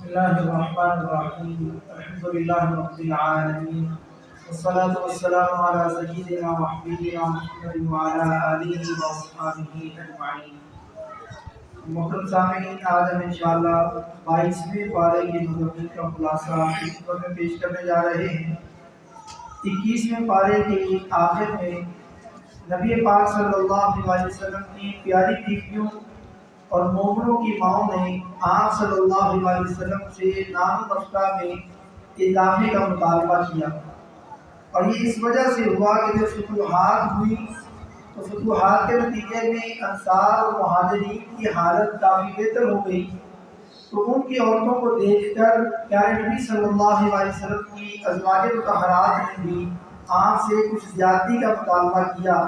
الله الرحمن الرحيم الحمد لله رب العالمين والصلاة والسلام على سيدنا وحبيبنا محمد وعلى آله وأصحابه أجمعين۔ محترم سامعین، آج ہم انشاءاللہ 22ویں پارے کی مضمون کا خلاصہ اس وقت میں پیش کرنے جا رہے ہیں۔ 21ویں پارے کے آخر میں نبی پاک صلی اللہ علیہ وسلم کی پیاری بیویوں اور مومنوں کی ماؤں نے آپ صلی اللہ علیہ وسلم سے نام و نسخہ میں اضافے کا مطالبہ کیا، اور یہ اس وجہ سے ہوا کہ جب فتوحات ہوئی تو فتوحات کے نتیجے میں انصار اور مہاجرین کی حالت کافی بہتر ہو گئی، تو ان کی عورتوں کو دیکھ کر پیارے نبی صلی اللہ علیہ وسلم کی ازواج مطہرات نے بھی آپ سے کچھ زیادتی کا مطالبہ کیا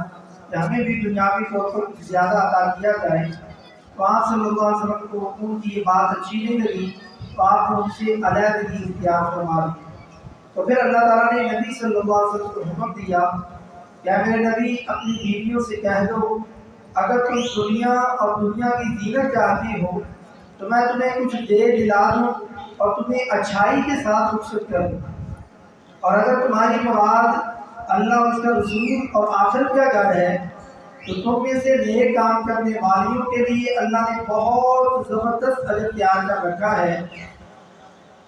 کہ ہمیں بھی دنیاوی طور پر کچھ زیادہ عطا کیا جائے۔ تو آپ صلی اللہ علیہ وسلم کو ان کی یہ بات اچھی نہیں لگی، تو آپ نے ان سے علیحدگی اختیار فرما دی۔ تو پھر اللہ تعالیٰ نے نبی صلی اللہ علیہ وسلم کو حکم دیا کہ اے میرے نبی، اپنی بیویوں سے کہہ دو اگر تم دنیا اور دنیا کی زینت چاہتی ہو تو میں تمہیں کچھ دے دلا دوں اور تمہیں اچھائی کے ساتھ رخصت کر دوں، اور اگر تمہاری مراد اللہ اور اس کا رسول اور آخرت کا گھر ہے تو تم میں سے نیک کام کرنے والیوں کے لیے اللہ نے بہت زبردست اجر تیار کر رکھا ہے۔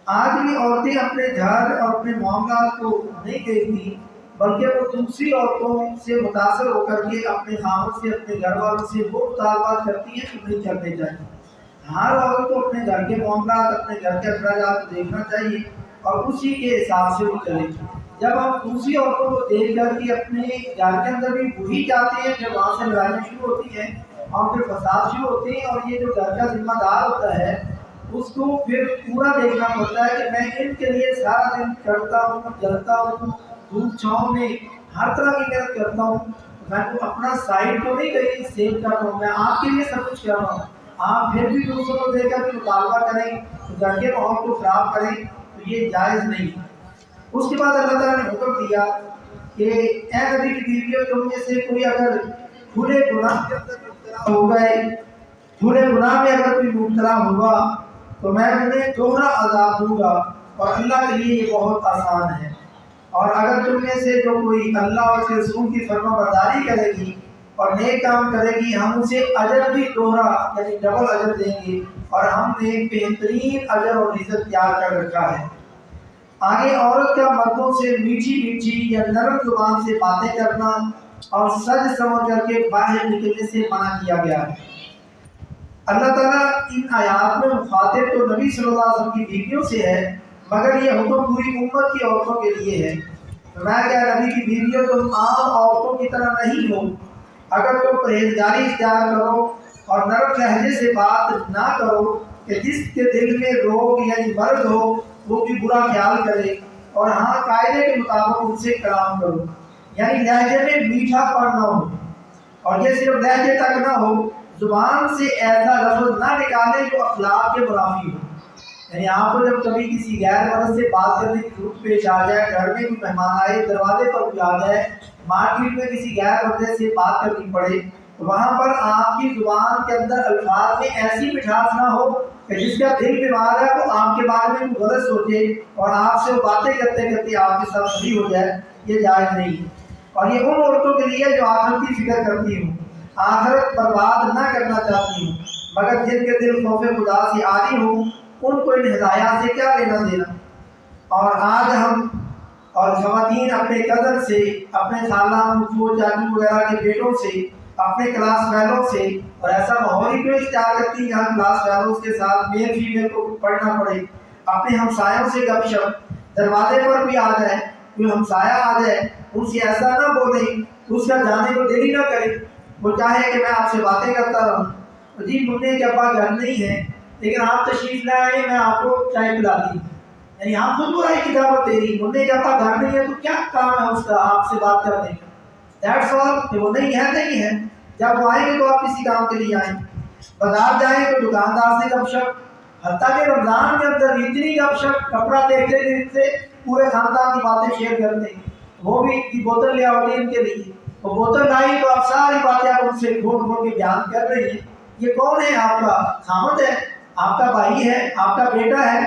آج بھی عورتیں اپنے گھر اور اپنے معاملات کو نہیں دیکھتی، بلکہ وہ دوسری عورتوں سے متاثر ہو کر کے اپنے خاوند سے، اپنے گھر والوں سے وہ مطالبات کرتی ہیں جو نہیں کرنے چاہیے۔ ہر عورت کو اپنے گھر کے معاملات، اپنے گھر کے اخراجات کو دیکھنا چاہیے اور اسی کے حساب سے وہ چلے۔ جب ہم دوسری عورتوں کو دیکھ کر کے اپنے گھر کے اندر بھی وہی چاہتے ہیں، جب وہاں سے لڑائیاں شروع ہوتی ہیں اور پھر فساد شروع ہوتے ہیں، اور یہ جو گھر کا ذمہ دار ہوتا ہے اس کو پھر پورا دیکھنا پڑتا ہے کہ میں ان کے لیے سارا دن کرتا ہوں، جلتا ہوں، دھوپ چھاؤں میں ہر طرح کی محنت کرتا ہوں، میں تو اپنا سائڈ تو نہیں کہیں سیو کر رہا ہوں، میں آپ کے لیے سب کچھ کر رہا ہوں، آپ پھر بھی دوسروں کو دیکھ کر کے مطالبہ کریں، گھر کے ماحول کو خراب کریں، تو یہ جائز نہیں۔ اس کے بعد اللہ تعالیٰ نے حکم دیا کہ اے نبی کی بیویوں، تم میں سے کوئی اگر کھلے گناہ کے اندر مبتلا ہو گئے، کھلے گناہ میں اگر کوئی مبتلا ہوا تو میں تمہیں دوہرا عذاب دوں گا، اور اللہ کے لیے یہ بہت آسان ہے۔ اور اگر تم میں سے جو کوئی اللہ اور اس کے رسول کی فرما برداری کرے گی اور نیک کام کرے گی، ہم اسے اجر بھی دوہرا یعنی ڈبل اجر دیں گے، اور ہم نے بہترین اجر اور عزت تیار کر رکھا ہے۔ آگے عورت کا مردوں سے میٹھی میٹھی یا نرم زبان سے باتیں کرنا اور سج سمجھ کر کے باہر نکلنے سے منع کیا گیا ہے۔ اللہ تعالیٰ ان آیات میں مخاطب تو نبی صلی اللہ علیہ وسلم کی بیویوں سے ہے، مگر یہ حکم پوری امت کی عورتوں کے لیے ہے۔ میں کیا نبی کی بیویوں، تم عام عورتوں کی طرح نہیں ہو، اگر تم پرہیزگاری اختیار کرو اور نرم لہجے سے بات نہ کرو کہ جس کے دل میں روگ یعنی مرض ہو وہ بھی برا خیال کرے، اور ہاں قاعدے کے مطابق ان سے کلام کرو، یعنی لہجے میں میٹھا پن نہ ہو، اور یہ صرف لہجے تک نہ ہو، زبان سے ایسا لفظ نہ نکالے جو اخلاق کے منافی ہو۔ یعنی آپ کو جب کبھی کسی غیر مرد سے بات کرنے کی ضرورت پیش آ جائے، گھر میں کوئی مہمان آئے، دروازے پر کوئی آ جائے، مارکیٹ میں کسی غیر مرد سے بات کرنی پڑے، تو وہاں پر آپ کی زبان کے اندر الفاظ میں ایسی مٹھاس نہ ہو کہ جس کا دل بیمار ہے وہ آپ کے بارے میں کوئی غلط سوچے اور آپ سے وہ باتیں کرتے کرتے آپ کے ساتھ صحیح ہو جائے، یہ جائز نہیں۔ اور یہ ان عورتوں کے لیے جو آخرت کی فکر کرتی ہوں، آخرت برباد نہ کرنا چاہتی ہوں، مگر جن کے دل خوف خدا سے عاری ہوں، ان کو ان ہدایات سے کیا لینا دینا۔ اور آج ہم اور خواتین اپنے کزن سے، اپنے خالہ، پھوپھو، چاچو وغیرہ کے بیٹوں سے، اپنے کلاس فیلو سے، اور ایسا ماحول ہی کیوں اختیار کرتی ہیں یہاں کلاس فیلوز کے ساتھ میل فیمیل کو پڑھنا پڑے، اپنے ہمسایوں سے گپ شپ، دروازے پر بھی آ جائے، کوئی ہمسایہ آ جائے ان سے ایسا نہ بولے، اس کا جانے کو دل ہی نہ کرے، وہ چاہے کہ میں آپ سے باتیں کرتا رہوں، جی منہ کے ابا گھر نہیں ہے لیکن آپ تشریف لے آئے، میں آپ کو چائے پلاتی ہوں، یعنی آپ خود برائی کی دعوت دے رہی، منہ کے ابا گھر نہیں ہے تو کیا کام ہے اس کا آپ سے بات کرنے کا؟ دیٹس آل، کہ وہ نہیں ہے نہیں ہے، جب وہ آئیں گے تو آپ کسی کام کے لیے آئیں، بازار جائیں تو دکاندار سے گپ شپ، حتیٰ کہ رمضان کے اندر اتنی گپ شپ، کپڑا دیکھتے دیکھتے پورے خاندان کی باتیں شیئر کرتے ہیں، وہ بھی کی بوتل لے آؤ ان کے لیے، وہ بوتل لائی تو آپ ساری باتیں آپ ان سے گھوٹ گھوٹ کے بیان کر رہی ہیں، یہ کون ہے؟ آپ کا خامد ہے، آپ کا بھائی ہے، آپ کا بیٹا ہے،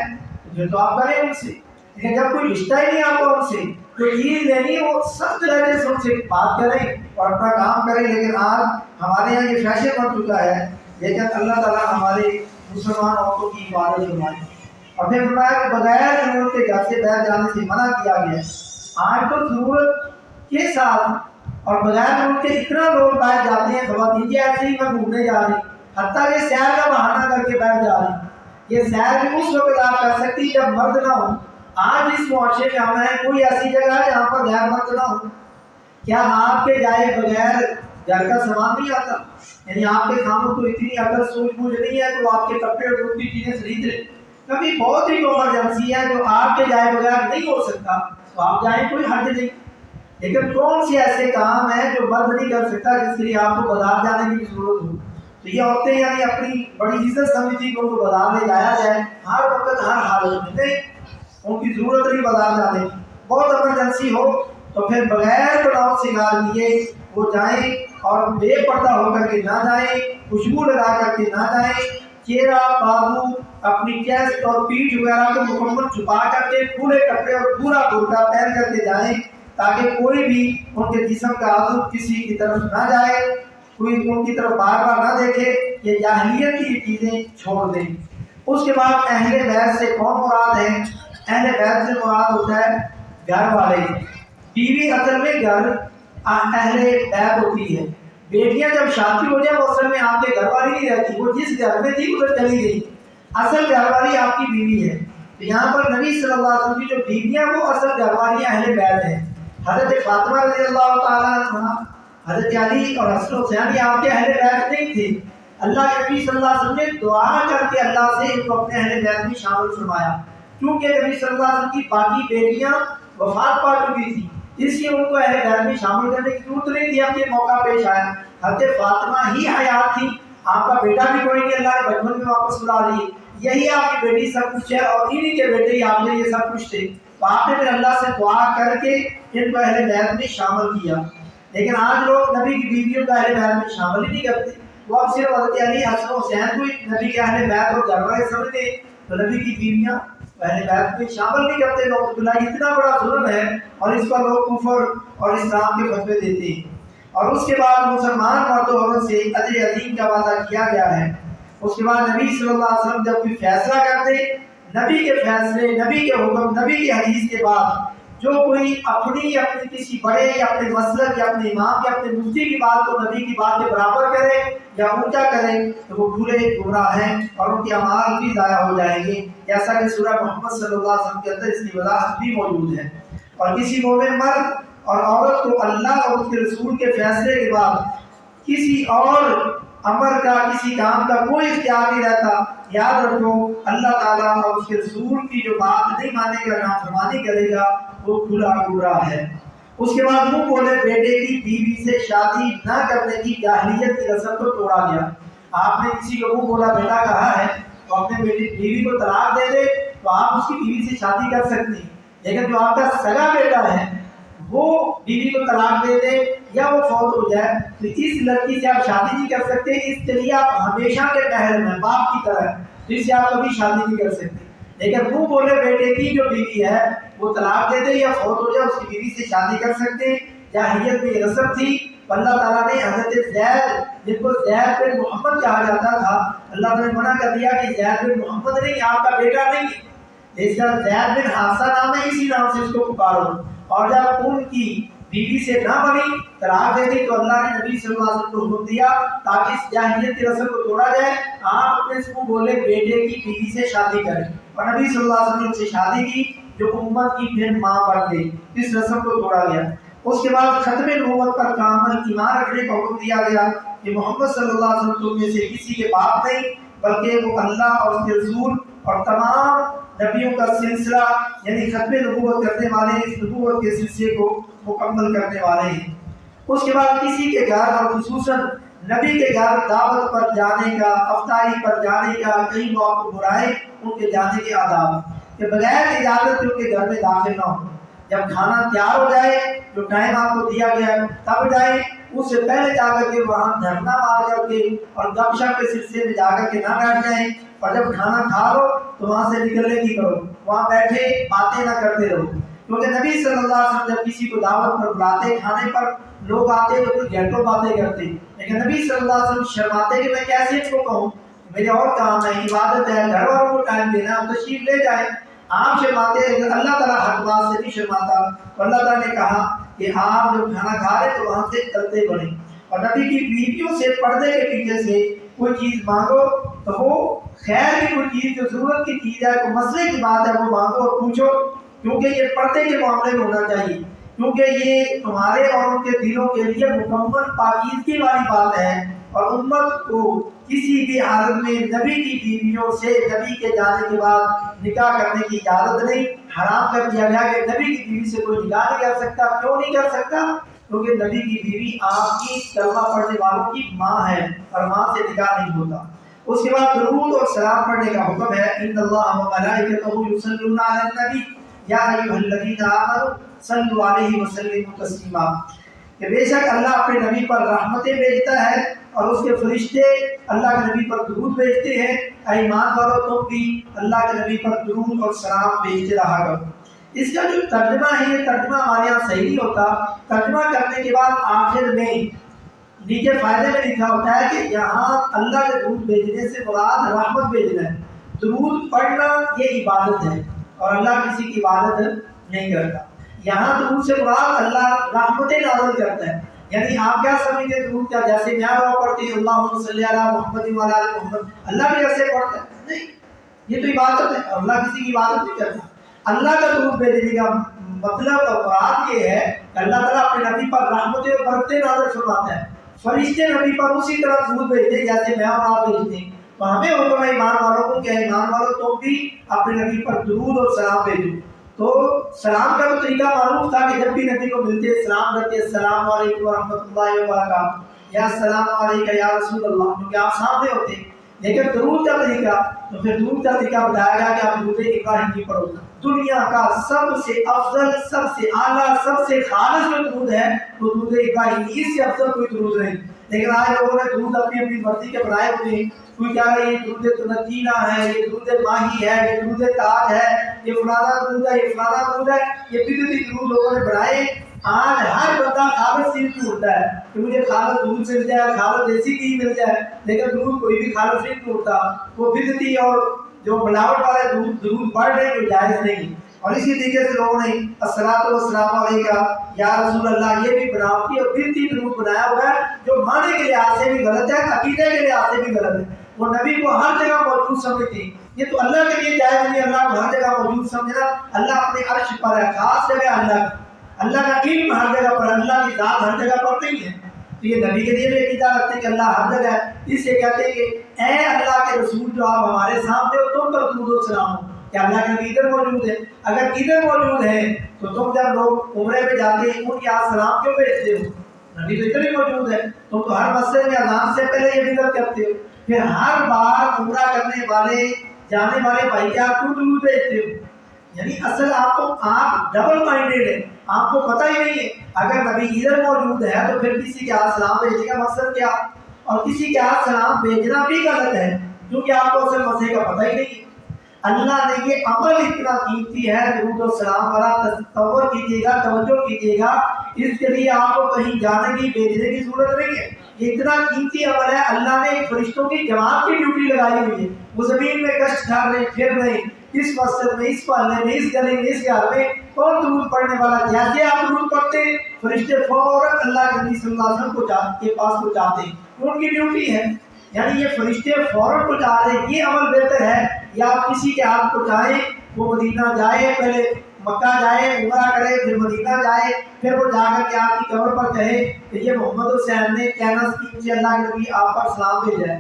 پھر تو آپ کریں ان سے، لیکن جب کوئی رشتہ ہی نہیں آپ کا ان سے، تو چیز لینی ہے وہ سخت لہجے سے ان سے بات کریں اور اپنا کام کریں۔ لیکن آج ہمارے یہاں یہ فیشن بن چکا ہے، لیکن اللہ تعالیٰ ہمارے مسلمان عورتوں کی حفاظت فرمائے۔ اور پھر فرمایا کہ بغیر ضرورت کے گھر سے باہر جانے سے منع کیا گیا ہے۔ آج تو ضرورت کے ساتھ اور بغیر ضرورت کے اتنا لوگ باہر جاتے ہیں، خواتین جی ایسے ہی میں گھومنے جا رہی، حتیٰ کہ سیر کا بہانہ کر کے باہر جا رہی۔ یہ سیر بھی اس وقت آپ کر سکتی جب مرد نہ ہو۔ آج اس معاشرے میں ہم ہیں، کوئی ایسی جگہ ہے جہاں پر غیر مرد نہ ہو؟ کیا آپ کے جائے بغیر گھر کا سامان نہیں آتا؟ یعنی آپ کے خاموں کو اتنی عقل سوچ بوجھ نہیں ہے تو آپ کے کپڑے اور دوسری چیزیں خرید لیں؟ کبھی بہت ہی ایمرجنسی ہے جو آپ کے جائے بغیر نہیں ہو سکتا تو آپ جائیں، کوئی حرج نہیں۔ لیکن کون سے ایسے کام ہیں جو مرد نہیں کر سکتا جس کے لیے آپ کو بازار جانے کی ضرورت ہو؟ تو یہ عورتیں یعنی اپنی بڑی عزت سمجھتی کہ ان کو بازار لے جایا جائے ہر وقت ہر حالت میں، نہیں، ان کی ضرورت نہیں بازار جانے کی۔ بہت ایمرجنسی ہو تو پھر بغیر بناؤ سنگار لیے وہ جائیں، اور بے پردہ ہو کر کے نہ جائیں، خوشبو لگا کر کے نہ جائیں، چہرہ، بازو، اپنی چیسٹ اور پیٹھ وغیرہ کو مکمل چھپا کر کے پورے کپڑے اور پورا برقع پہن کر کے جائیں، تاکہ کوئی بھی ان کے جسم کا عضو کسی کی طرف نہ جائے، کوئی ان کی طرف بار بار نہ دیکھے۔ یہ جاہلیت کی چیزیں چھوڑ دیں۔ اس کے بعد اہل بیت سے کون مراد ہے؟ اہل بیت سے مراد ہوتا ہے گھر والے۔ بیوی اصل میں گھر اہل بیت ہوتی ہے۔ بیٹیاں جب شادی ہو جائے وہ اصل میں آپ کے گھر والی نہیں رہتی، وہ جس گھر میں تھی ادھر چلی گئی، اصل گھر والی آپ کی بیوی ہے۔ تو یہاں پر نبی صلی اللہ علیہ وسلم کی جو بیویاں وہ اصل گھر والی اہل بیت ہیں۔ حضرت فاطمہ رضی اللہ تعالیٰ عنہ، حضرت علی اور حسن حسین آپ کے اہل بیت نہیں تھے۔ اللہ کے نبی صلی اللہ علیہ وسلم نے دعا کر کے اللہ سے ان کو اپنے اہل بیت میں شامل فرمایا، کیونکہ نبی صلی اللہ علیہ وسلم کی باقی بیٹیاں وفات پا چکی تھی، اس لیے ان کو اہل بیت میں شامل کرنے کی ضرورت نہیں تھی۔ اب یہ موقع پیش آیا، حضرت فاطمہ ہی حیات تھی، آپ کا بیٹا بھی کوئی نہیں، اللہ نے بچپن میں واپس بلا لی، یہی آپ کی بیٹی سب کچھ ہے، اور انہی کے بیٹے ہی آپ نے یہ سب کچھ تھے۔ تو آپ نے پھر اللہ سے دعا کر کے ان کو اہل بیت میں شامل کیا۔ لیکن آج لوگ نبی کی بیویوں کو اہل بیت میں شامل ہی نہیں کرتے، وہ اب صرف حضرت علی، حسن حسین کو نبی کے اہل بیت اور گھر والے سمجھتے، تو نبی کی بیویاں اہل بیت میں شامل نہیں کرتے لوگ۔ بلائی اتنا بڑا ظلم ہے، اور اس پر لوگ کفر اور اسلام کے فتوے دیتے ہیں۔ اور اس کے بعد مسلمان مرد و عورت سے اجر عظیم کا وعدہ کیا گیا ہے۔ اس کے بعد نبی صلی اللہ علیہ وسلم جب کوئی فیصلہ کرتے، نبی کے فیصلے، نبی کے حکم، نبی کی حدیث کے بعد جو کوئی اپنی کسی بڑے یا اپنے مسلک یا اپنے امام یا اپنے مفتی کی بات کو نبی کی بات کے برابر کرے یا اونچا کرے تو وہ پورے گمراہ ہیں اور ان کے اعمال بھی ضائع ہو جائیں گے، جیسا کہ سورہ محمد صلی اللہ علیہ وسلم کے اندر اس کی وضاحت بھی موجود ہے۔ اور کسی مومن مرد اور عورت کو اللہ اور اس کے رسول کے فیصلے کے بعد کسی اور امر کا، کسی کام کا کوئی اختیار نہیں رہتا۔ یاد رکھو، اللہ تعالیٰ اور اس کے رسول کی جو بات نہیں مانے گا، نافرمانی کرے گا، وہ کھلا گمراہ ہے۔ اس کے بعد منہ بولے بیٹے کی بیوی سے شادی نہ کرنے کی جاہلیت کی رسم کو توڑا گیا۔ آپ نے کسی کو منہ بولا بیٹا کہا ہے تو اپنے بیوی کو طلاق دے دے تو آپ اس کی بیوی سے شادی کر سکتے ہیں، لیکن جو آپ کا سگا بیٹا ہے وہ بیوی کو طلاق دے دے یا وہ فوت ہو جائے تو اس لڑکی سے آپ شادی نہیں کر سکتے، اس کے لیے آپ ہمیشہ کے محرم ہیں، باپ کی طرح، جس سے آپ کبھی شادی نہیں کر سکتے۔ لیکن منہ بولے بیٹے کی جو بیوی ہے وہ طلاق دے دے یا فوت ہو جائے اس کی بیوی سے شادی کر سکتے ہیں۔ جاہلیت میں یہ رسم تھی۔ اللہ تعالیٰ نے حضرت زید، جن کو زید بن محمد کہا جاتا تھا، اللہ تعالیٰ نے منع کر دیا کہ زید بن محمد نہیں، آپ کا بیٹا نہیں ہے، اس کا زید بن حارثہ نام ہے، اسی نام سے اس کو پکارو۔ اور جب ان کی بیوی سے نہ بنی، طلاق دے دی، تو اللہ نے نبی صلی اللہ علیہ وسلم کو حکم دیا تاکہ اس جاہلیت کی رسم کو توڑا جائے، آپ اپنے اس کو بولے بیٹے کی بیوی سے شادی کریں، اور نبی صلی اللہ علیہ وسلم نے سے شادی کی جو امت کی پھر ماں بن گئی۔ اس رسم کو توڑا گیا۔ اس کے بعد ختم نبوت پر کامل ایمان رکھنے کا حکم دیا گیا کہ محمد صلی اللہ علیہ وسلم میں سے کسی کے باپ نہیں، بلکہ وہ اللہ اور اس کے رسول اور تمام نبیوں کا سلسلہ یعنی ختم نبوت کرنے والے، اس نبوت کے سلسلے کو مکمل کرنے والے ہیں۔ اس کے بعد کسی کے گھر اور خصوصاً نبی کے گھر دعوت پر جانے کا، افطاری پر جانے کا، کئی موقع برائے ان کے جانے کے آداب کہ بغیر اجازت ان کے گھر میں داخل نہ ہو۔ جب کھانا تیار ہو جائے، جو ٹائم آپ کو دیا گیا ہے تب جائیں، اس سے پہلے جا کر کے وہاں دھرنا مار کر کے اور گپ شپ کے سلسلے میں جا کر کے نہ بیٹھ جائیں، اور جب کھانا کھا لو تو وہاں سے نکلنے کی کرو، وہاں بیٹھے باتیں نہ کرتے رہو، کیونکہ نبی صلی اللہ علیہ وسلم جب کسی کو دعوت پر بلاتے، کھانے پر لوگ آتے تو پھر گھنٹوں باتیں کرتے، لیکن نبی صلی اللہ علیہ وسلم شرماتے کہ میں کیسے ان کو کہوں، میرے اور کام ہے، عبادت ہے، گھر والوں کو ٹائم دینا، آپ تشریف لے جائیں۔ آپ شرماتے لیکن اللہ تعالیٰ حق بات سے نہیں شرماتا، تو اللہ تعالیٰ نے کہا کہ آپ جب کھانا کھا رہے تو وہاں سے چلتے بڑھیں، اور نبی کی بیویوں سے پردے کے پیچھے سے کوئی چیز مانگو تو وہ خیر کی کوئی چیز جو ضرورت کی چیز ہے، کوئی مسئلے کی بات ہے، وہ مانگو اور پوچھو، کیونکہ یہ پردے کے معاملے میں ہونا چاہیے، کیونکہ یہ تمہارے اور ان کے دلوں کے لیے مکمل پاکیزگی والی بات ہے، اور امت کو کسی بھی حالت میں نبی کی بیویوں سے نبی کے جانے کے بعد نکاح کرنے کی اجازت نہیں، حرام کر دیا گیا کہ نبی کی بیوی سے کوئی نکاح نہیں کر سکتا۔ کیوں نہیں کر سکتا؟ کیونکہ نبی کی بیوی آپ کی کلمہ پڑھنے والوں کی ماں ہے، اور ماں سے نکاح نہیں ہوتا۔ اس کے بعد درود اور سلام پڑھنے کا حکم ہے، ان اللہ و ملائکتہ یصلون علی النبی یا ایھا الذین آمنوا صلوا علیہ وسلموا تسلیما، کہ بے شک اللہ اپنے نبی پر رحمتیں بھیجتا ہے اور اس کے فرشتے اللہ کے نبی پر درود بھیجتے ہیں، اے ایمان والو تم بھی اللہ کے نبی پر درود اور سلام بھیجتے رہا کرو۔ اس کا جو ترجمہ ہے، یہ ترجمہ ہمارے یہاں صحیح نہیں ہوتا، ترجمہ کرنے کے بعد آخر میں نیچے فائدے میں لکھا ہوتا ہے کہ یہاں اللہ کے درود بھیجنے سے مراد رحمت بھیجنا ہے، درود پڑھنا یہ عبادت ہے اور اللہ کسی کی عبادت نہیں کرتا، یہاں درود سے مراد اللہ رحمتیں نازل کرتا ہے، یعنی آپ کیا سمجھتے ہیں درود کیا جیسے میں دعا پڑھتی ہوں اللہم صلی علی محمد وعلی آل محمد، اللہ بھی ایسے پڑھتا ہے؟ نہیں، یہ تو عبادت ہے، اللہ کسی کی عبادت نہیں کرتا۔ اللہ کا درود بھیجنے کا مطلب اور مراد یہ ہے کہ اللہ تعالیٰ اپنے نبی پر رحمتیں اور برکتیں نازل فرماتا ہے، فرشتے نبی پر اسی طرح درود بھیجتے ہیں جیسے میں اور آپ بھیجتے ہیں، تو ہمیں حکم ہے ایمان والوں کو کہ ایمان والوں تم بھی اپنے نبی پر درود اور سلام بھیجو۔ تو سلام کا تو طریقہ معروف تھا کہ جب بھی نبی کو ملتے سلام کرتے السلام علیکم ورحمۃ اللہ وبرکاتہ یا السلام علیکم یا رسول اللہ، کیونکہ آپ سامنے ہوتے، لیکن درود کا طریقہ، تو پھر درود کا طریقہ بتایا گیا کہ آپ درود ابراہیمی پڑھو، دنیا کا سب سے افضل، سب سے اعلیٰ، سب سے خالص جو درود ہے وہ درود ابراہیمی، اس سے افضل کوئی درود نہیں۔ لیکن آج لوگوں نے درود اپنی اپنی مرضی کے بنائے ہوئے ہیں، کوئی کہہ رہا ہے یہ درود تنجینا ہے، یہ درود ماہی ہے، یہ درود تاج ہے، یہ فلانا درود ہے، یہ فلانا درود ہے، یہ بدعتی درود لوگوں نے بنائے۔ آج ہر بندہ خالص چیز ڈھونڈتا ہے کہ مجھے خالص درود مل جائے، خالص دیسی گھی مل جائے، لیکن درود کوئی بھی خالص نہیں ڈھونڈتا، وہ بدعتی اور جو ملاوٹ والے درود پڑھ رہے ہیں جو جائز نہیں۔ اور اسی طریقے سے لوگوں نے الصلاۃ والسلام علیکہ یا رسول اللہ یہ بھی بناوٹی اور بدعتی درود بنایا ہوا ہے، جو معنی کے لحاظ سے بھی غلط ہے، عقیدے کے لحاظ سے بھی غلط ہے۔ وہ نبی کو ہر جگہ موجود سمجھتے ہیں، یہ تو اللہ کے لیے جائز نہیں، اللہ کو ہر جگہ موجود سمجھنا، اللہ اپنے عرش پر ہے، خاص جگہ اللہ کا علم ہر جگہ پر، اللہ کی ذات ہر جگہ پر نہیں ہے، تو یہ نبی کے لیے بھی عقیدہ رکھتے ہیں کہ اللہ ہر جگہ ہے، اس سے کہتے ہیں کہ اے اللہ کے رسول جو آپ ہمارے سامنے ہو تم پر درود و سلام ہو، کہ اللہ کے نبی ادھر موجود ہے، اگر ادھر موجود ہے تو تم جب لوگ عمرے پہ جاتے ہیں ان کے یہاں سلام کیوں بھیجتے ہو؟ نبی تو ادھر ہی موجود ہے، تم تو ہر مسئلے میں اذان سے پہلے یہ بدعت کرتے ہو، پھر ہر بار عمرہ کرنے والے جانے والے بھائی کے آپ کیوں درود بھیجتے ہو؟ یعنی اصل آپ ڈبل مائنڈیڈ ہے، آپ کو پتہ ہی نہیں ہے، اگر نبی ادھر موجود ہے تو پھر کسی کے ہاتھ سلام بھیجنے کا مقصد کیا؟ اور کسی کے ہاتھ سلام بھیجنا بھی غلط ہے کیونکہ آپ کو اصل مسئلے کا پتہ ہی نہیں ہے۔ اللہ نے یہ عمل اتنا قیمتی ہے، درود و سلام والا، تصور کیجیے گا، توجہ کیجیے گا، اس کے لیے آپ کو کہیں جانے کی بھیجنے کی ضرورت نہیں ہے، یہ اتنا قیمتی عمل ہے، اللہ نے فرشتوں کی جماعت کی ڈیوٹی لگائی ہوئی ہے، وہ زمین میں گشت کر رہے پھر رہے، اس مسجد میں، اس محلے میں، اس گلی میں، اس گھر میں کون درود پڑھنے والا، جیسے آپ درود پڑھتے ہیں فرشتے فوراً اللہ کے نبی صلی اللہ علیہ وسلم کے پاس پہنچاتے ہیں، ان کی ڈیوٹی ہے، یعنی یہ فرشتے فوراً پہنچا رہے ہیں، یہ عمل بہتر ہے یا آپ کسی کے ہاتھ پہنچائیں، وہ مدینہ جائے، پہلے مکہ جائے، عمرہ کرے، پھر مدینہ جائے، پھر وہ جا کر کے آپ کی قبر پر کہے کہ یہ محمد حسین نے کہنا کہ اللہ کے نبی آپ پر سلام بھیجا ہے،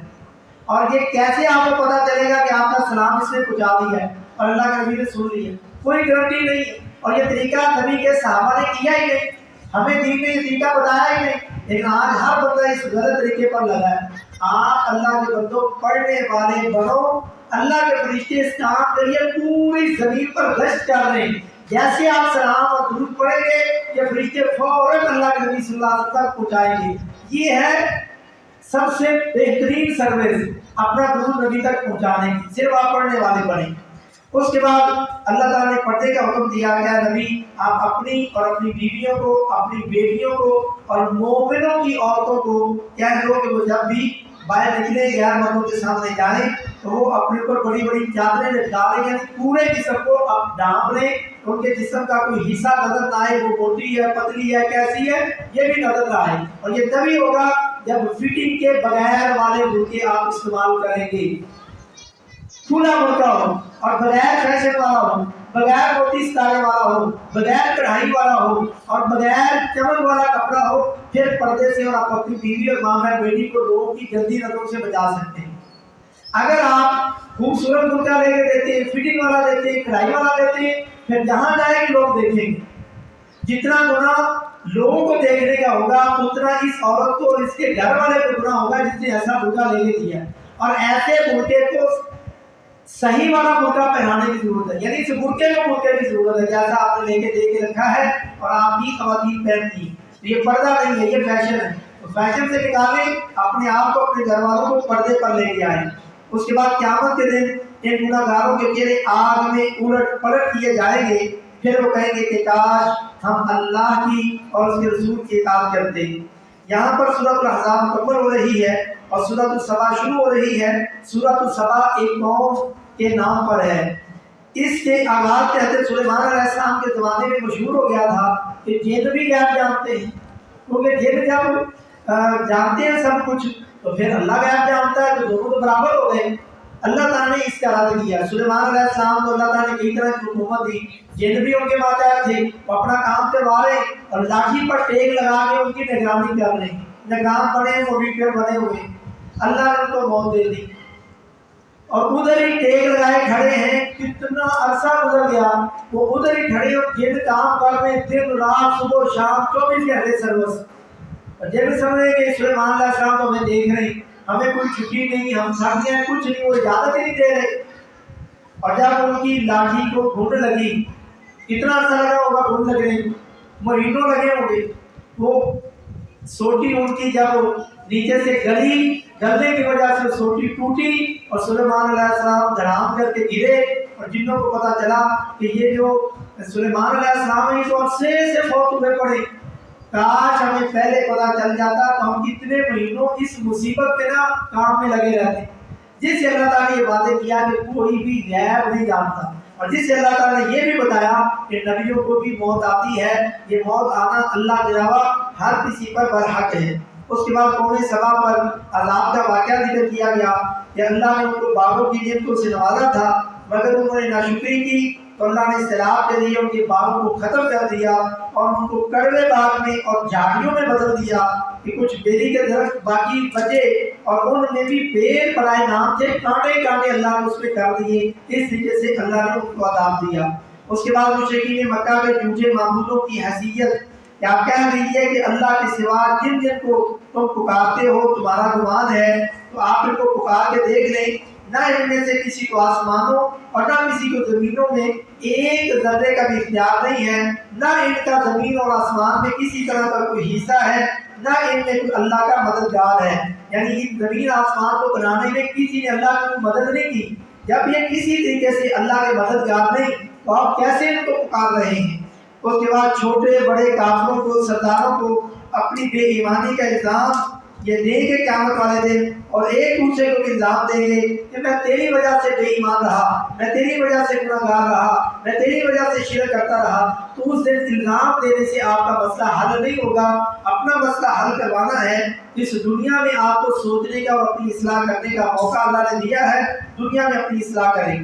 اور یہ کیسے آپ کو پتہ چلے گا کہ آپ کا سلام اس نے پہنچا دیا ہے اور اللہ کے نبی نے سن لیا؟ کوئی گارنٹی نہیں ہے، اور یہ طریقہ نبی کے صحابہ نے کیا ہی نہیں، ہمیں دین میں یہ طریقہ بتایا ہی نہیں، لیکن آج ہر بندہ اس غلط طریقے پر لگا ہے۔ آپ اللہ کے بندوں پڑھنے والے بنو، اللہ کے فرشتے اس کام کے لیے پوری زمین پر گشت کر رہے ہیں، جیسے آپ سلام اور درود پڑھیں گے یہ فرشتے فوراً اللہ کے نبی صلی اللہ علیہ وسلم تک پہنچائیں گے۔ یہ ہے سب سے بہترین سروس، اپنا درود نبی تک پہنچانے کی، صرف آپ پڑھنے والے بنے۔ اس کے بعد اللہ تعالیٰ نے پردے کا حکم دیا کہ نبی آپ اپنی اور اپنی بیویوں کو، اپنی بیٹیوں کو اور مومنوں کی عورتوں کو کہہ دو کہ وہ جب بھی باہر نکلے غیر مردوں کے سامنے جائیں تو وہ اپنے اوپر بڑی بڑی چادریں لٹکا لیں، یعنی پورے جسم کو اب ڈھانپ لیں، ان کے جسم کا کوئی حصہ نظر نہ آئے، وہ موٹی ہے، پتلی ہے، کیسی ہے، یہ بھی نظر نہ آئے۔ اور یہ تبھی ہوگا جب فٹنگ کے بغیر والے برقعے آپ استعمال کریں گے، کھلا برقع ہو اور بغیر فیشن والا ہو، بغیر موٹی ستارے والا ہو، بغیر کڑھائی والا ہو اور بغیر چمک والا کپڑا ہو، پھر پردے سے اور آپ اپنی بیوی اور ماں بہن بیٹی کو لوگوں کی گندی نظروں سے بچا سکتے ہیں۔ اگر آپ خوبصورت برقع لے کے دیتے ہیں، فٹنگ والا دیتے ہیں، کڑھائی والا دیتے ہیں، پھر جہاں جائیں گے لوگ دیکھیں گے۔ جتنا گناہ لوگوں کو دیکھنے کا ہوگا اتنا اس عورت کو اور اس کے گھر والے کو گناہ ہوگا جس نے ایسا برقع لے کے دیا۔ اور ایسے برقعے کو صحیح والا برقع پہنانے کی ضرورت ہے، یعنی اس برقعے کو برقعے کی ضرورت ہے جیسا آپ نے لے کے دے کے رکھا ہے اور آپ کی خواتین پہنتی ہیں۔ یہ پردہ نہیں ہے، یہ فیشن ہے، تو فیشن سے نکالیں، اپنے آپ کو، اپنے گھر والوں کو پردے پر لے کے آئیں۔ اس کے بعد قیامت کے دن ان گناہ گاروں کے چہرے آگ میں الٹ پلٹ کیے جائیں گے، پھر وہ کہیں گے کہ کاش ہم اللہ کی اور اس کے رسول کی اطاعت کرتے۔ یہاں پر سورۃ الاحزاب مکمل ہو رہی ہے اور سورۃ السبا شروع ہو رہی ہے۔ سورۃ السبا ایک قوم کے نام پر ہے۔ اس کے آغاز کے حضرت سلیمان علیہ السلام کے زمانے میں مشہور ہو گیا تھا کہ جن بھی غیب جانتے ہیں، کیونکہ جن جب جانتے ہیں سب کچھ تو پھر اللہ غیب جانتا ہے، تو دونوں تو برابر ہو گئے۔ اللہ تعالیٰ نے اس کا رد کیا۔ سلیمان علیہ السلام کو اللہ تعالیٰ نے کئی طرح کی حکومت دی، جن بھی ان کے ماتحت تھے، وہ اپنا کام کروا رہے اور لاٹھی پر ٹیک لگا کے ان کی نگرانی کر رہے ہیں، نگران بنے، موڈیٹر بنے ہوئے۔ اللہ نے ان کو موت دے دی اور ادھر ہی ٹیک لگائے کھڑے ہیں۔ کتنا عرصہ گزر گیا، وہ ادھر ہی کھڑے اور جن کام کر رہے ہیں دن رات، صبح شام، 24 گھنٹے سروس۔ جب سمجھے کہ سلیمان علیہ السلام تو ہمیں دیکھ رہے ہیں، ہمیں کوئی چھٹی نہیں، ہم ساتھ ہیں، کچھ نہیں، وہ اجازت ہی نہیں دے رہے۔ اور جب ان کی لاٹھی کو گھن لگی، کتنا عرصہ لگا ہوگا گھن لگنے، مہینوں لگے ہوں گے، وہ سوٹی ان کی جب نیچے سے گلنے کی وجہ سے سوٹی ٹوٹی اور سلیمان علیہ السلام دھڑام کر کے گرے اور جنوں کو پتا چلا کہ یہ جو سلیمان علیہ السلام ہیں تو عرصے سے فوت ہوئے پڑے، کاش ہمیں پہلے پتا چل جاتا تو ہم کتنے مہینوں اس مصیبت کے نا کام میں لگے رہتے۔ جس سے اللہ تعالیٰ نے یہ وعدے کیا کہ کوئی بھی غیب نہیں جانتا، اور جس سے اللہ تعالیٰ نے یہ بھی بتایا کہ نبیوں کو بھی موت آتی ہے، یہ موت آنا اللہ کے علاوہ ہر کسی پر برحق ہے۔ اس کے بعد قوم سبا پر عذاب کا واقعہ ذکر کیا گیا کہ اللہ نے ان کو باغوں کی نعمتوں سے نوازا تھا، مگر انہوں نے ناشکری کی تو اللہ نے سیلاب کے لیے ان کے باغوں کو ختم کر دیا اور ان کو کڑوے باغ میں اور جھاڑیوں میں بدل دیا کہ کچھ بیری کے درخت باقی بچے اور ان میں بھی بیر برائے نام تھے، کانٹے کانٹے اللہ نے اس پہ کر دیے۔ اس طریقے سے اللہ نے ان کو عذاب دیا۔ اس کے بعد مشرکین مکہ کے جھوٹے معبودوں کی حیثیت کہ آپ کہہ دیجیے کہ اللہ کے سوا جن جن کو تم پکارتے ہو تمہارا گمان ہے، تو آپ ان کو پکار کے دیکھ لیں، نہ ان میں سے کسی کو آسمانوں اور نہ کسی کو زمینوں میں ایک ذرے کا بھی اختیار نہیں ہے، نہ ان کا زمین اور آسمان میں کسی طرح کا کوئی حصہ ہے، نہ ان میں کوئی اللہ کا مددگار ہے۔ یعنی اس زمین آسمان کو بنانے میں کسی نے اللہ کی مدد نہیں کی۔ جب یہ کسی طریقے سے اللہ کے مددگار نہیں تو آپ کیسے ان کو پکار رہے ہیں؟ اس کے بعد چھوٹے بڑے کافروں کو، سرداروں کو اپنی بے ایمانی کا الزام یہ دیں گے قیامت والے دن، اور ایک دوسرے کو الزام دیں گے کہ میں تیری وجہ سے بے ایمان رہا، میں تیری وجہ سے گناہ گار رہا، میں تیری وجہ سے شرک کرتا رہا۔ تو اس دن الزام دینے سے آپ کا مسئلہ حل نہیں ہوگا، اپنا مسئلہ حل کروانا ہے۔ اس دنیا میں آپ کو سوچنے کا اور اپنی اصلاح کرنے کا موقع اللہ نے دیا ہے، دنیا میں اپنی اصلاح کریں۔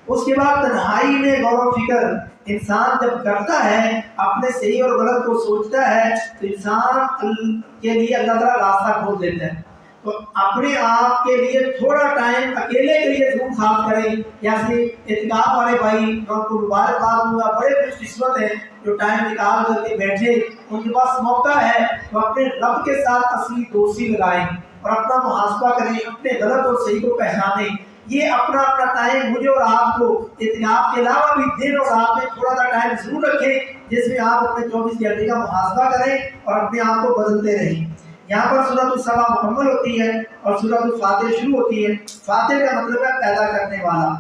اس کے بعد تنہائی میں غور و فکر انسان جب کرتا ہے، اپنے صحیح اور غلط کو سوچتا ہے، تو انسان کے لیے اللہ تعالیٰ راستہ کھول دیتا ہے۔ تو اپنے آپ کے لیے تھوڑا ٹائم اکیلے کے لیے ضرور خاص کریں۔ جیسے اعتکاف والے بھائی، میں ان کو مبارکباد دوں گا، بڑے خوش قسمت ہیں جو ٹائم نکال کر کے بیٹھے، ان کے پاس موقع ہے تو اپنے رب کے ساتھ اصلی دوستی لگائیں اور اپنا محاسبہ کریں، اپنے غلط اور صحیح کو پہچانیں۔ یہ اپنا ٹائم مجھے اور آپ کو اعتکاف کے علاوہ بھی دن اور رات میں تھوڑا سا ٹائم ضرور رکھیں، جس میں آپ اپنے 24 گھنٹے کا محاسبہ کریں اور اپنے آپ کو بدلتے رہیں۔ یہاں پر سورۃ السبا مکمل ہوتی ہے اور سورۃ الفاتر شروع ہوتی ہے۔ فاتر کا مطلب ہے پیدا کرنے والا۔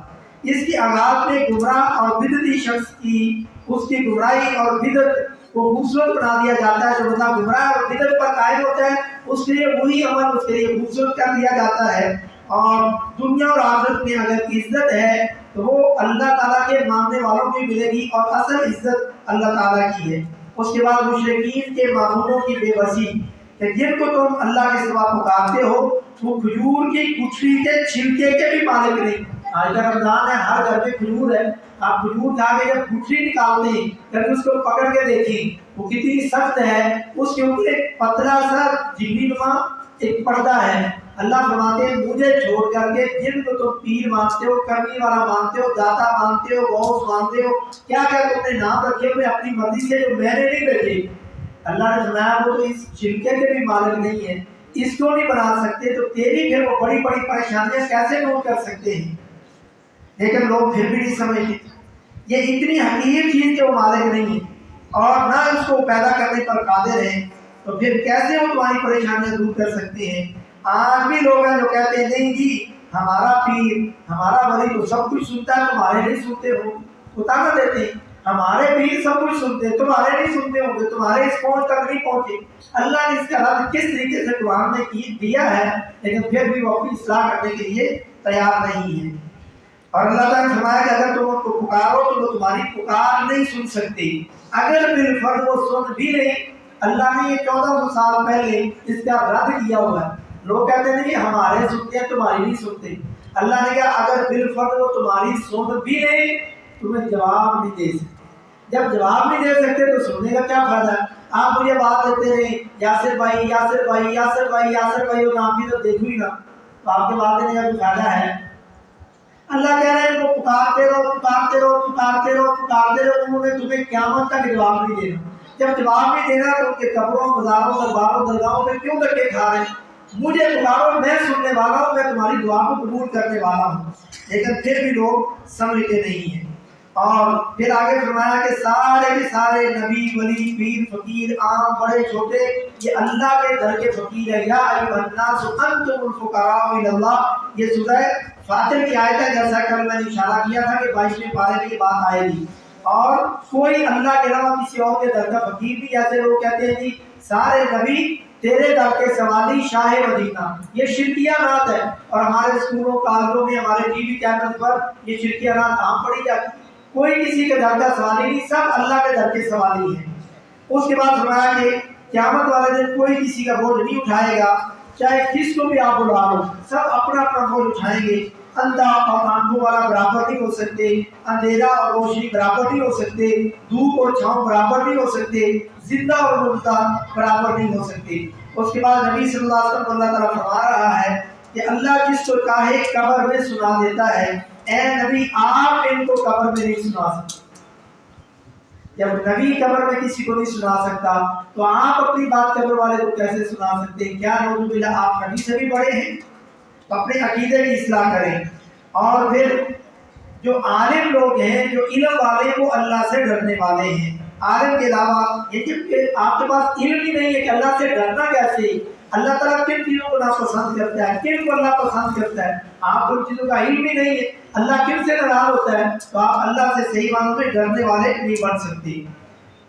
اس کی آغاز میں گمراہ اور بدعتی شخص کی اس کی گمراہی اور بدعت کو خوبصورت بنا دیا جاتا ہے۔ جو بندہ گمراہ اور بدعت پر قائم ہوتا ہے اس کے لیے وہی عمل اس کے لیے خوبصورت کر دیا جاتا ہے، اور دنیا اور آخرت میں اگر عزت ہے تو وہ اللہ تعالیٰ کے ماننے والوں کی ملے گی، اور اصل عزت اللہ تعالیٰ کی ہے۔ اس کے بعد مشرکین کے معبودوں کی بے بسی، کہ جن کو تم اللہ کے سوا پکارتے ہو وہ کھجور کی گٹھلی کے چھلکے کے بھی مالک نہیں۔ آج کا رمضان ہے، ہر گھر میں کھجور ہے، آپ کھجور کھا کے جب گٹھلی نکالتے ہیں کبھی اس کو پکڑ کے دیکھیں وہ کتنی سخت ہے، اس کے اوپر ایک پتلا سا جھلی نما ایک پردہ ہے۔ اللہ فرماتے ہیں مجھے چھوڑ کر کے جن کو تم پیر مانتے ہو، کرنی والا مانتے ہو، داتا مانتے ہو، غوث مانتے ہو، کیا کیا تم نے نام رکھے ہوئے اپنی مرضی سے جو میں نے نہیں رکھے، اللہ نے فرمایا وہ تو اس چھلکے کے بھی مالک نہیں ہے، اس کو نہیں بنا سکتے، تو تیری پھر وہ بڑی بڑی پریشانیاں کیسے دور کر سکتے ہیں؟ لیکن لوگ پھر بھی نہیں سمجھتے یہ اتنی حقیر چیز کے وہ مالک نہیں ہے، اور نہ اس کو پیدا کرنے پر قادر ہیں، تو پھر کیسے وہ تمہاری پریشانیاں دور کر سکتے ہیں؟ آج بھی لوگ ہیں جو کہتے ہیں نہیں جی ہمارا پیر ہمارا ولی تو سب کچھ سنتا ہے، تمہارے نہیں سنتے ہو، اتنا دیتے ہیں ہمارے پیر سب کچھ سنتے ہیں، تمہارے نہیں سنتے ہوں گے، تمہارے اس پہنچ تک نہیں پہنچے۔ اللہ نے اس کا رد کس طریقے سے قرآن میں دیا ہے، لیکن پھر بھی وہ اپنی اصلاح کرنے کے لیے تیار نہیں ہے۔ اور اللہ تعالیٰ نے فرمایا کہ اگر تم ان کو پکارو تو وہ تمہاری پکار نہیں سن سکتے، اگر بالفرض وہ سن بھی نہیں۔ اللہ نے یہ 1400 سال پہلے اس کا رد کیا ہوا ہے۔ لوگ کہتے ہیں کہ ہمارے سنتے ہیں تمہاری نہیں سنتے، اللہ نے کہا اگر بالفرض وہ تمہاری سن بھی نہیں تمہیں جواب نہیں دے سکتے، جب جواب نہیں دے سکتے تو سننے کا کیا فائدہ ہے؟ آپ مجھے بات دیتے رہے یاسر بھائی یاسر بھائی یاسر بھائی یاسر بھائی، وہ نام بھی تو دیکھو ہی نا، تو آپ کے بات دینے کا کوئی فائدہ ہے؟ اللہ کہہ رہے ہیں ان کو پکارتے رہو پکارتے رہو پکارتے رہو پکارتے رہو، انہوں نے تمہیں قیامت تک جواب نہیں دینا۔ جب جواب نہیں دینا تو ان کے قبروں مزاروں درباروں درگاہوں میں کیوں دھکے کھا رہے ہیں؟ مجھے پکارو میں سننے والا ہوں، میں تمہاری دعا کو قبول کرنے والا ہوں، لیکن پھر بھی لوگ سمجھتے نہیں ہیں۔ اور پھر آگے فرمایا کہ سارے کے سارے نبی ولی پیر فقیر عام بڑے چھوٹے یہ اللہ کے در کے فقیر ہے۔ یا ایھا الناس انتم الفقراء الی اللہ، یہ سورہ فاتر کی آیت ہے، جیسا کل میں نے اشارہ کیا تھا کہ 22ویں پارے میں یہ بات آئے گی۔ اور کوئی اللہ کے علاوہ کسی اور کے در کا فقیر نہیں، جیسے لوگ کہتے ہیں جی سارے نبی تیرے در کے سوالی شاہ مدینہ، یہ شرکیہ نعت ہے، اور ہمارے اسکولوں کالجوں میں ہمارے ٹی وی چینل پر یہ شرکیہ نعت عام پڑھی جاتی ہے۔ کوئی کسی کے در کا سوالی نہیں، سب اللہ کے در کے سوالی ہیں۔ اس کے بعد فرمایا کہ قیامت والے دن کوئی کسی کا بوجھ نہیں اٹھائے گا، چاہے کس کو بھی آپ بلا لو، سب اپنا اپنا بوجھ اٹھائیں گے۔ اندھا اور آنکھوں والا برابر نہیں ہو سکتے، اندھیرا اور روشنی برابر نہیں ہو سکتے، دھوپ اور چھاؤں برابر نہیں ہو سکتے، زندہ اور مردہ برابر نہیں ہو سکتے۔ اس کے بعد نبی صلی اللہ علیہ وسلم اللہ تعالیٰ فرما رہا ہے کہ اللہ جس کو چاہے قبر میں سنا دیتا ہے، اے نبی آپ ان کو قبر میں نہیں سنا سکتے۔ جب نبی قبر میں کسی کو نہیں سنا سکتا تو آپ اپنی بات قبر والے کو کیسے سنا سکتے ہیں؟ کیا نعوذ باللہ آپ نبی سے بھی بڑے ہیں؟ تو اپنے عقیدے کی اصلاح کریں۔ اور پھر جو عالم لوگ ہیں، جو علم والے ہیں، وہ اللہ سے ڈرنے والے ہیں۔ عالم کے علاوہ یہ کہ آپ کے پاس علم ہی نہیں ہے کہ اللہ سے ڈرنا کیسے، اللہ تعالیٰ کن چیزوں کو ناپسند کرتا ہے، کن کو اللہ پسند کرتا ہے، آپ کو ان چیزوں کا علم ہی نہیں ہے، اللہ کن سے ناراض ہوتا ہے، تو آپ اللہ سے صحیح معنوں میں ڈرنے والے نہیں بن سکتے۔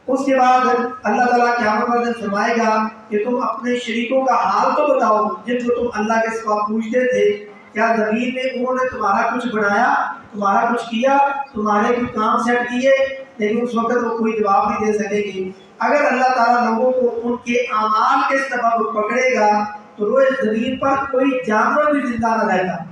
اس کے بعد اللہ تعالیٰ قیامت والے دن فرمائے گا کہ تم اپنے شریکوں کا حال تو بتاؤ جن کو تم اللہ کے سوا پوچھتے تھے، کیا زمین میں انہوں نے تمہارا کچھ بنایا، تمہارا کچھ کیا، تمہارے کچھ کام سیٹ کیے؟ لیکن اس وقت وہ کوئی جواب نہیں دے سکے گی۔ اگر اللہ تعالیٰ لوگوں کو ان کے اعمال کے سبب پکڑے گا تو روئے زمین پر کوئی جانور بھی زندہ نہ رہتا۔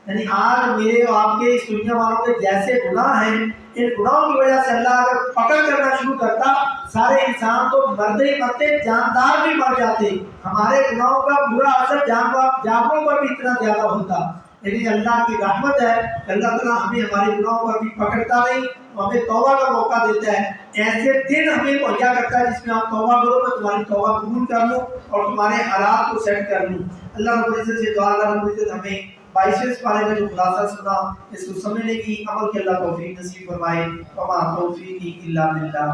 یعنی آج میرے اور آپ کے اس دنیا والوں کے جیسے گناہ ہیں، ان گناہوں کی وجہ سے اللہ اگر پکڑ کرنا شروع کرتا سارے انسان تو مرتے ہی مرتے، جاندار بھی مر جاتے، ہمارے گناہوں کا برا اثر جانوروں پر بھی اتنا زیادہ ہوتا۔ لیکن اللہ کی رحمت ہے کہ اللہ تعالیٰ ہمیں ہمارے گناہوں پر بھی پکڑتا نہیں، ہمیں توبہ کا موقع دیتا ہے، ایسے دن ہمیں مہیا کرتا ہے جس میں آپ توبہ کرو، میں تمہاری توبہ قبول کر لوں اور تمہارے حالات کو سیٹ کر لوں۔ اللہ رب العزت سے دعا، اللہ رب العزت ہمیں 22 پارے میں جو خلاصہ سنا اس کو سمجھنے کی عمل کے اللہ توفیق نصیب فرمائے۔ وما توفیقی الا باللہ۔